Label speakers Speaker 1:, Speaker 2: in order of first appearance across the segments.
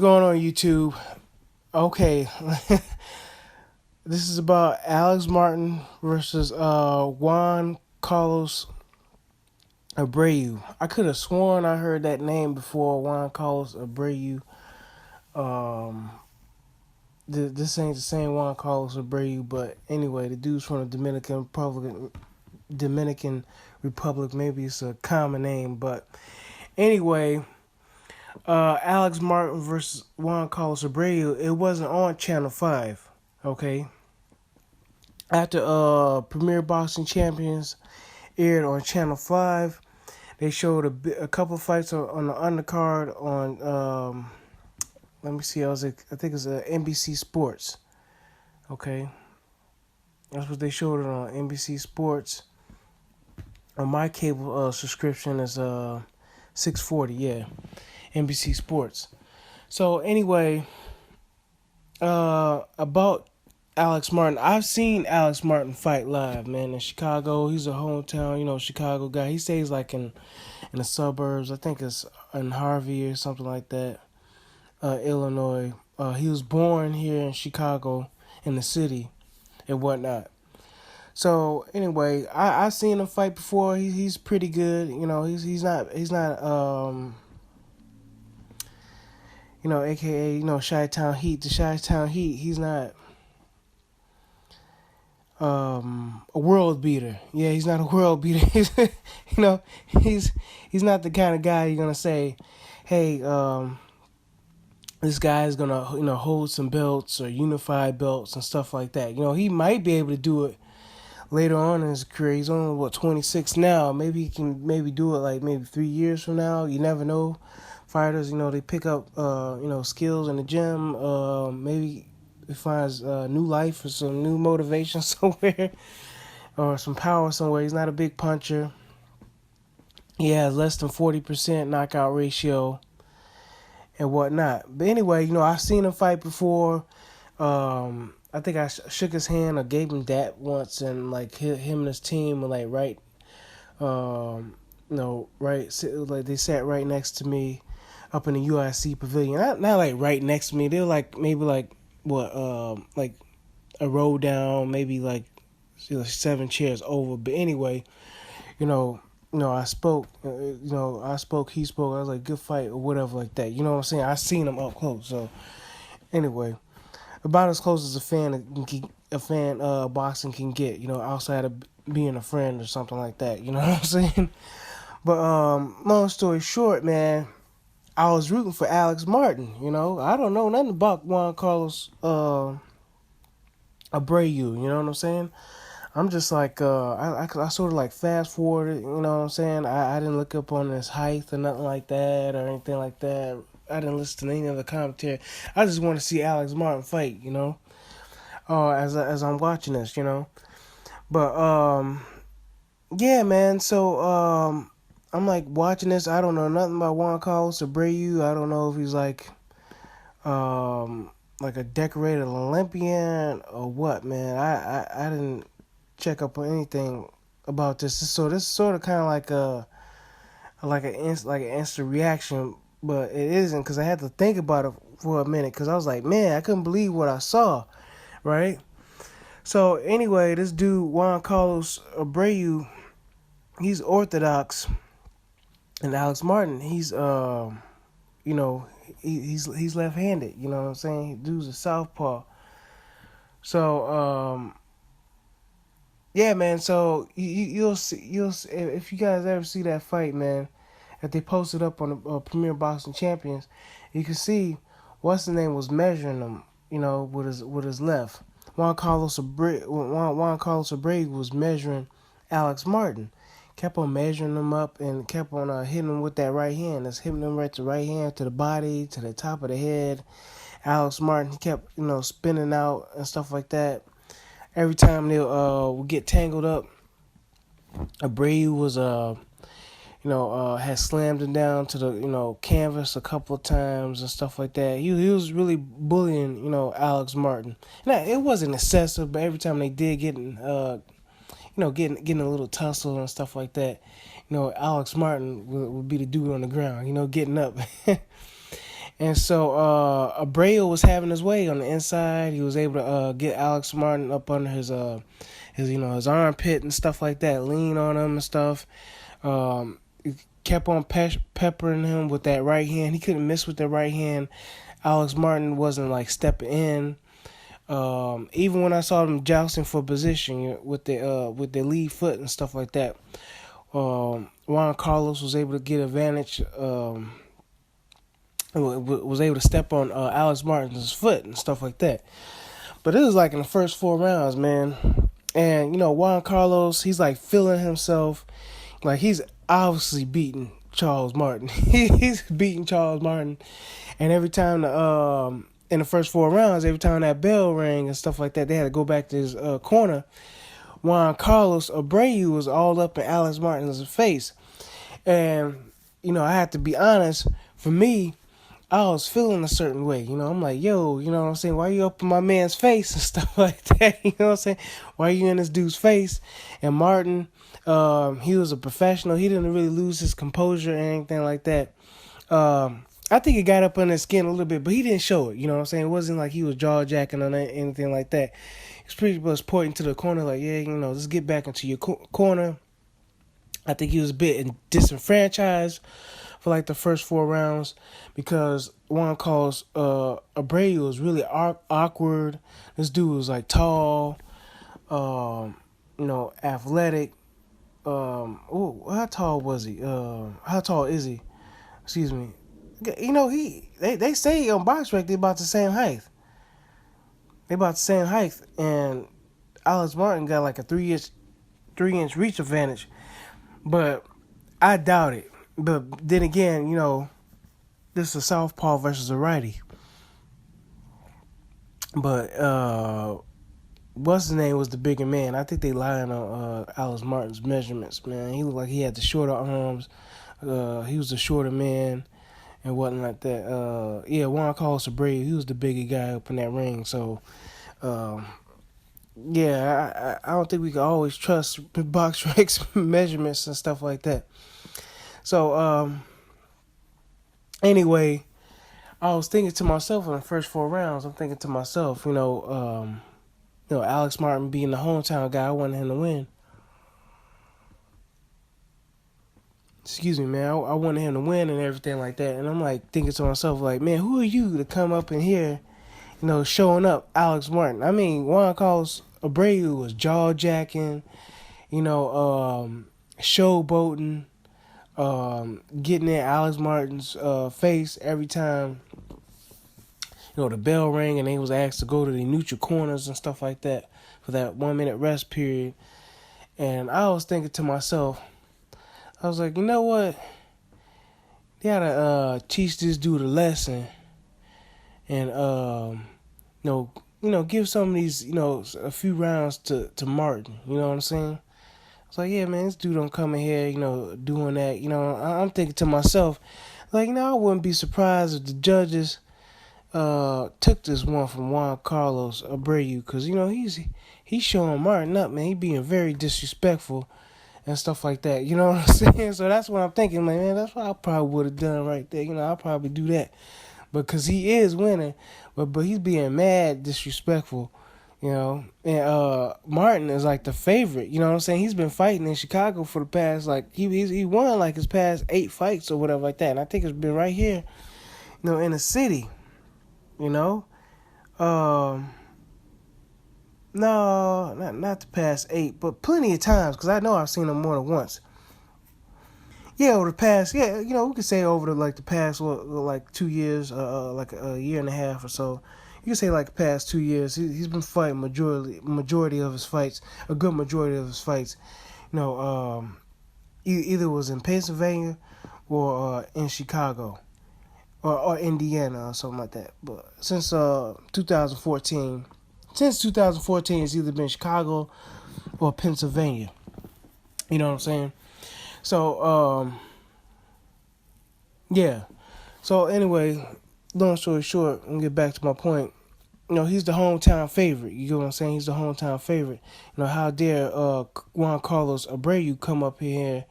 Speaker 1: going on, YouTube? Okay, this is about Alex Martin versus Juan Carlos Abreu. I could have sworn I heard that name before, Juan Carlos Abreu. Um, this ain't the same Juan Carlos Abreu, but anyway, the dude's from the Dominican Republic. Maybe it's a common name, but anyway. Alex Martin versus Juan Carlos Abreu. It wasn't on Channel 5. Okay. After Premier Boxing Champions aired on Channel 5, they showed a couple of fights on the undercard on let me see, I think it's NBC Sports. Okay. That's what they showed it on NBC Sports. On my cable subscription is 640, yeah. NBC Sports. So anyway, about Alex Martin, I've seen Alex Martin fight live, man, in Chicago. He's a hometown, Chicago guy. He stays like in the suburbs. I think it's in Harvey or something like that, Illinois. He was born here in Chicago, in the city, and whatnot. So anyway, I've seen him fight before. He's pretty good. He's not AKA, Chi-Town Heat. The Chi-Town Heat, he's not a world beater. Yeah, he's not a world beater. He's, he's not the kind of guy you're going to say, hey, this guy is going to, hold some belts or unify belts and stuff like that. He might be able to do it later on in his career. He's only, 26 now. Maybe he can do it like maybe 3 years from now. You never know. Fighters, they pick up, skills in the gym. Maybe he finds new life or some new motivation somewhere, or some power somewhere. He's not a big puncher. He has less than 40% knockout ratio and whatnot. But anyway, I've seen him fight before. I think I shook his hand or gave him that once, and like him and his team were like right, like they sat right next to me. Up in the UIC pavilion, not like right next to me. They were like maybe like like a row down, maybe like 7 chairs over. But anyway, I spoke. I spoke. He spoke. I was like, good fight or whatever like that. You know what I'm saying? I seen him up close. So anyway, about as close as a fan boxing can get. Outside of being a friend or something like that. You know what I'm saying? But long story short, man. I was rooting for Alex Martin, I don't know nothing about Juan Carlos Abreu, you know what I'm saying? I'm just like, I sort of like fast forwarded, you know what I'm saying? I didn't look up on his height or nothing like that or anything like that. I didn't listen to any other commentary. I just want to see Alex Martin fight, as I'm watching this, But, yeah, man, so, I'm like watching this. I don't know nothing about Juan Carlos Abreu. I don't know if he's like a decorated Olympian or what, man. I didn't check up on anything about this. So this is sort of kind of like an instant reaction, but it isn't, because I had to think about it for a minute, because I was like, man, I couldn't believe what I saw, right? So anyway, this dude Juan Carlos Abreu, he's orthodox. And Alex Martin, he's he's left-handed. You know what I'm saying? Dude's a southpaw. So yeah, man. So you'll see if you guys ever see that fight, man. That they posted up on the Premier Boxing Champions, you can see what's the name was measuring him. With his left. Juan Carlos Abreu was measuring Alex Martin. Kept on measuring him up and kept on hitting him with that right hand. That's hitting him right to the right hand, to the body, to the top of the head. Alex Martin, he kept, spinning out and stuff like that. Every time they would get tangled up, Abreu was, had slammed him down to the, canvas a couple of times and stuff like that. He was really bullying, Alex Martin. Now, it wasn't excessive, but every time they did get in, getting a little tussle and stuff like that, Alex Martin would be the dude on the ground, getting up. And so Abreu was having his way on the inside. He was able to get Alex Martin up under his armpit and stuff like that, lean on him and stuff. He kept on peppering him with that right hand. He couldn't miss with that right hand. Alex Martin wasn't like stepping in. Even when I saw them jousting for position with their lead foot and stuff like that, Juan Carlos was able to get advantage. Was able to step on Alex Martin's foot and stuff like that. But it was like in the first 4 rounds, man. And Juan Carlos, he's like feeling himself, like he's obviously beating Charles Martin. He's beating Charles Martin, and every time in the first 4 rounds, every time that bell rang and stuff like that, they had to go back to his corner. Juan Carlos Abreu was all up in Alex Martin's face, and I have to be honest. For me, I was feeling a certain way. I'm like, yo, you know what I'm saying? Why you up in my man's face and stuff like that? You know what I'm saying? Why you in this dude's face? And Martin, he was a professional. He didn't really lose his composure or anything like that. I think it got up on his skin a little bit, but he didn't show it. You know what I'm saying? It wasn't like he was jaw-jacking or anything like that. He was pretty much pointing to the corner like, yeah, let's get back into your corner. I think he was a bit disenfranchised for like the first 4 rounds because Juan Carlos Abreu was really awkward. This dude was like tall, athletic. How tall was he? How tall is he? Excuse me. They say on BoxRec they about the same height. They about the same height, and Alex Martin got like a 3-inch reach advantage, but I doubt it. But then again, this is a southpaw versus a righty. But what's his name was the bigger man. I think they lying on Alex Martin's measurements, man. He looked like he had the shorter arms. He was the shorter man and whatnot like that. Juan Carlos Abreu, he was the bigger guy up in that ring. So, I don't think we can always trust BoxRec's measurements and stuff like that. So, anyway, I was thinking to myself in the first 4 rounds, I'm thinking to myself, Alex Martin being the hometown guy, I wanted him to win. Excuse me, man. I wanted him to win and everything like that. And I'm like thinking to myself, like, man, who are you to come up in here, showing up Alex Martin? I mean, Juan Carlos Abreu was jaw-jacking, showboating, getting in Alex Martin's face every time, the bell rang and they was asked to go to the neutral corners and stuff like that for that 1-minute rest period. And I was thinking to myself, I was like, you know what? They gotta teach this dude a lesson, and give some of these, a few rounds to Martin. You know what I'm saying? It's like, yeah, man, this dude don't come in here, doing that. I'm thinking to myself, like, I wouldn't be surprised if the judges took this one from Juan Carlos Abreu, because he's showing Martin up, man. He being very disrespectful and stuff like that. You know what I'm saying? So that's what I'm thinking, like, man, that's what I probably would have done right there. I'll probably do that, because he is winning, but he's being mad disrespectful. And Martin is like the favorite. You know what I'm saying? He's been fighting in Chicago for the past, like, he won like his past 8 fights or whatever like that. And I think it's been right here, in the city. No, not the past 8, but plenty of times, because I know I've seen him more than once. Yeah, over the past, we could say over the past, like 2 years, like a year and a half or so. You could say like the past 2 years, he's been fighting majority of his fights, a good majority of his fights. Either was in Pennsylvania or in Chicago. Or Indiana or something like that. But since 2014, it's either been Chicago or Pennsylvania. You know what I'm saying? So, yeah. So anyway, long story short, I'm gonna get back to my point. He's the hometown favorite. You get what I'm saying? He's the hometown favorite. How dare Juan Carlos Abreu come up here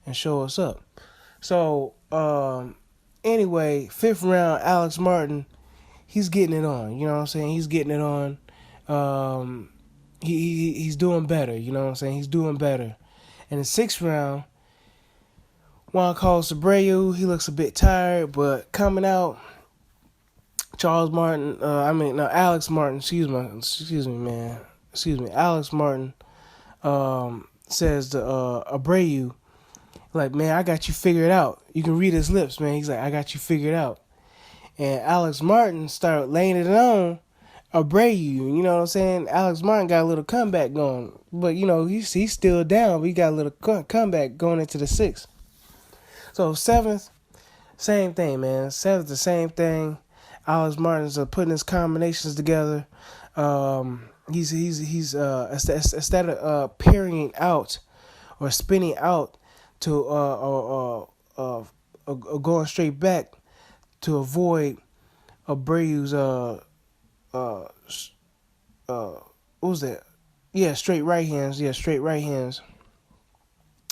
Speaker 1: and show us up? So, anyway, fifth round, Alex Martin, he's getting it on. You know what I'm saying? He's getting it on. Um, he's doing better. You know what I'm saying? He's doing better. In the sixth round, Juan calls Abreu. He looks a bit tired, but coming out, Alex Martin. Excuse me, man. Excuse me, Alex Martin. Says to Abreu, like, man, I got you figured out. You can read his lips, man. He's like, I got you figured out. And Alex Martin started laying it on Abreu. You know what I'm saying? Alex Martin got a little comeback going. But, you know, he's still down. But he got a little comeback going into the sixth. So, seventh, same thing, man. Seventh, the same thing. Alex Martin's putting his combinations together. He's instead of parrying out or spinning out to going straight back to avoid Abreu's what was that? Yeah, straight right hands. Yeah, straight right hands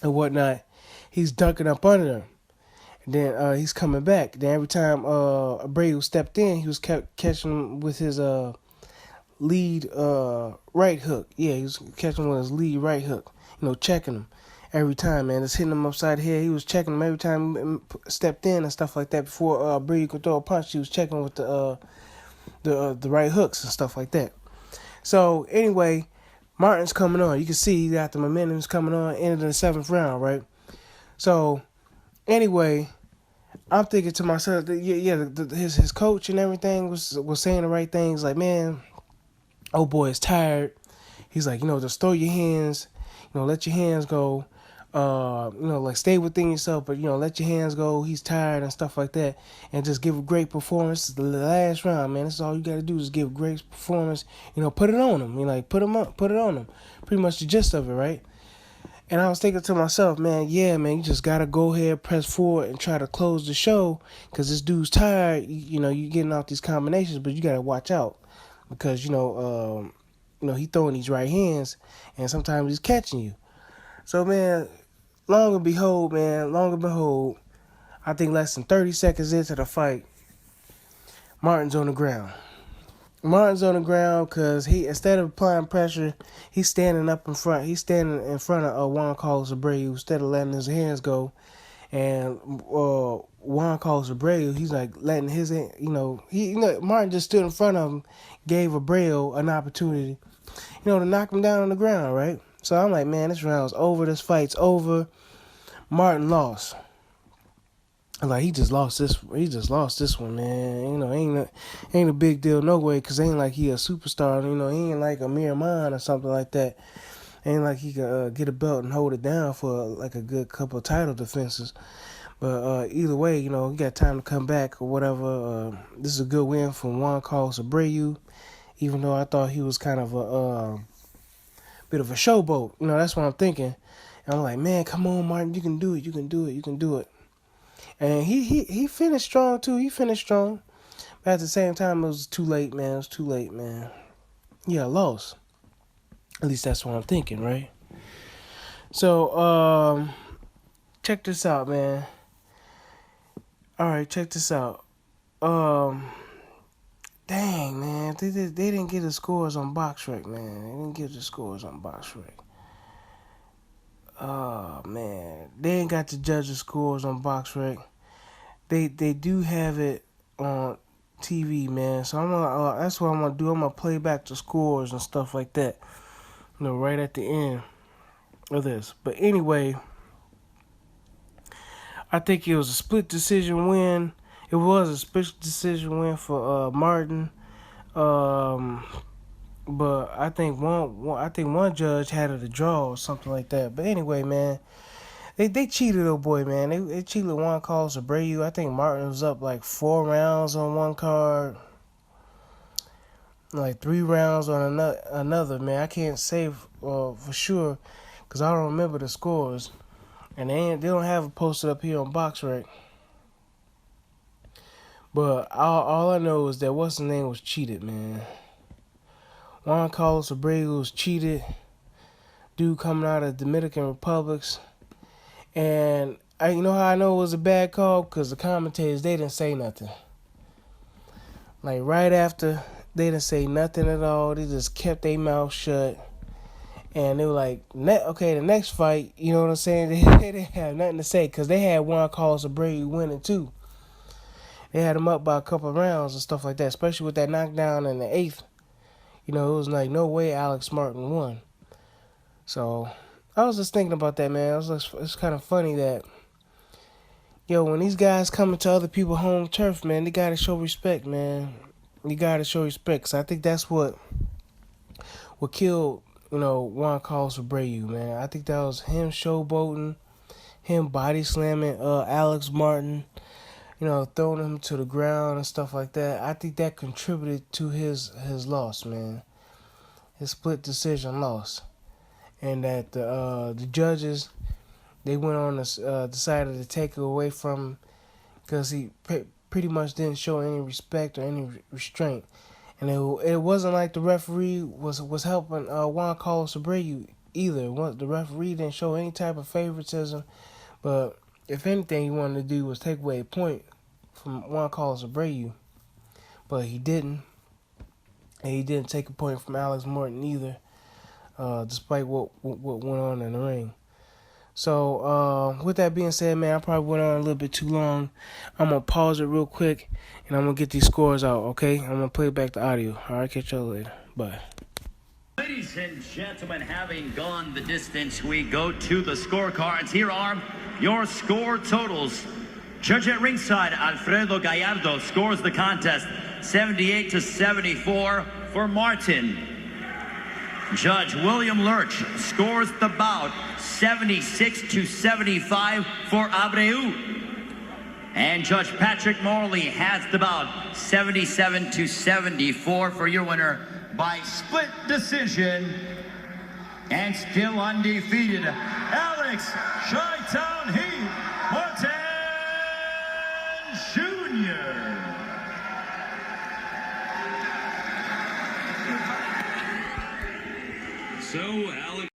Speaker 1: and whatnot. He's dunking up under them. And then he's coming back. Then every time Abreu stepped in, he was kept catching him with his lead right hook. Yeah, he was catching him with his lead right hook. You know, checking him every time, man. Just hitting him upside the head. He was checking him every time he stepped in and stuff like that. Before Abreu could throw a punch, he was checking with the right hooks and stuff like that. So anyway, Martin's coming on. You can see he got the momentum's coming on. Ended in the seventh round, right? So anyway, I'm thinking to myself, that, his coach and everything was saying the right things. Like, man, old boy is tired. He's like, you know, just throw your hands, you know, let your hands go. You know, like stay within yourself, but you know, let your hands go. He's tired and stuff like that, and just give a great performance. The last round, man. That's all you got to do is give a great performance. You know, put it on him. You know, like put him up, put it on him. Pretty much the gist of it, right? And I was thinking to myself, man, yeah, man, you just gotta go ahead, press forward, and try to close the show, cause this dude's tired. You know, you getting off these combinations, but you gotta watch out, because you know, he throwing these right hands, and sometimes he's catching you. So, man, long and behold, I think less than 30 seconds into the fight, Martin's on the ground. Martin's on the ground because he, instead of applying pressure, he's standing up in front. He's standing in front of Juan Carlos Abreu instead of letting his hands go. And Juan Carlos Abreu, he's like letting his, Martin just stood in front of him, gave Abreu an opportunity, to knock him down on the ground, right? So I'm like, man, this round's over. This fight's over. Martin lost. Like, he just lost this one, man. Ain't a big deal no way, because ain't like he a superstar. He ain't like a Miramon or something like that. Ain't like he could get a belt and hold it down for like a good couple of title defenses. But either way, he got time to come back or whatever. This is a good win from Juan Carlos Abreu, even though I thought he was kind of a bit of a showboat. That's what I'm thinking. And I'm like, man, come on, Martin, you can do it, you can do it, you can do it. And he finished strong, too. He finished strong. But at the same time, it was too late, man. It was too late, man. Yeah, I lost. At least that's what I'm thinking, right? So, check this out, man. All right, check this out. Dang, man. They didn't get the scores on BoxRec, man. They didn't get the scores on BoxRec. Oh, man. They ain't got the judges' scores on BoxRec. They do have it on TV, man. So that's what I'm gonna do. I'm gonna play back the scores and stuff like that. Right at the end of this. But anyway, I think it was a split decision win. It was a split decision win for Martin. But I think one judge had it a draw or something like that. But anyway, man, they cheated, old boy, man. They cheated Juan Carlos Abreu. I think Martin was up like 4 rounds on one card, like 3 rounds on another. Man, I can't say for sure because I don't remember the scores, and they don't have it posted up here on BoxRec. But all I know is that what's his name was cheated, man. Juan Carlos Abreu was cheated. Dude coming out of Dominican Republic. And you know how I know it was a bad call? Because the commentators, they didn't say nothing. Like, right after, they didn't say nothing at all. They just kept their mouth shut. And they were like, okay, the next fight, you know what I'm saying? They didn't have nothing to say because they had Juan Abreu winning too. They had him up by a couple of rounds and stuff like that, especially with that knockdown in the 8th. You know, it was like, no way Alex Martin won. So, I was just thinking about that, man. It's kind of funny that, when these guys come into other people's home turf, man, they got to show respect, man. You got to show respect. Because I think that's what killed, Juan Carlos Abreu, man. I think that was him showboating, him body slamming Alex Martin, throwing him to the ground and stuff like that. I think that contributed to his loss, man. His split decision loss. And that the judges, they went on decided to take it away from him because he pretty much didn't show any respect or any restraint. And it wasn't like the referee was helping Juan Carlos Abreu either. The referee didn't show any type of favoritism. But if anything he wanted to do was take away a point from Juan Carlos Abreu. But he didn't. And he didn't take a point from Alex Martin either, despite what went on in the ring. So, with that being said, man, I probably went on a little bit too long. I'm going to pause it real quick, and I'm going to get these scores out, okay? I'm going to play back the audio. All right, catch y'all later. Bye.
Speaker 2: Ladies and gentlemen, having gone the distance, we go to the scorecards. Here are your score totals. Judge at ringside, Alfredo Gallardo, scores the contest 78-74 for Martin. Judge William Lurch scores the bout 76-75 for Abreu. And Judge Patrick Morley has the bout 77-74 for your winner by split decision. And still undefeated, Alex Chi-Town Heat Martin Jr.
Speaker 3: So, Alex.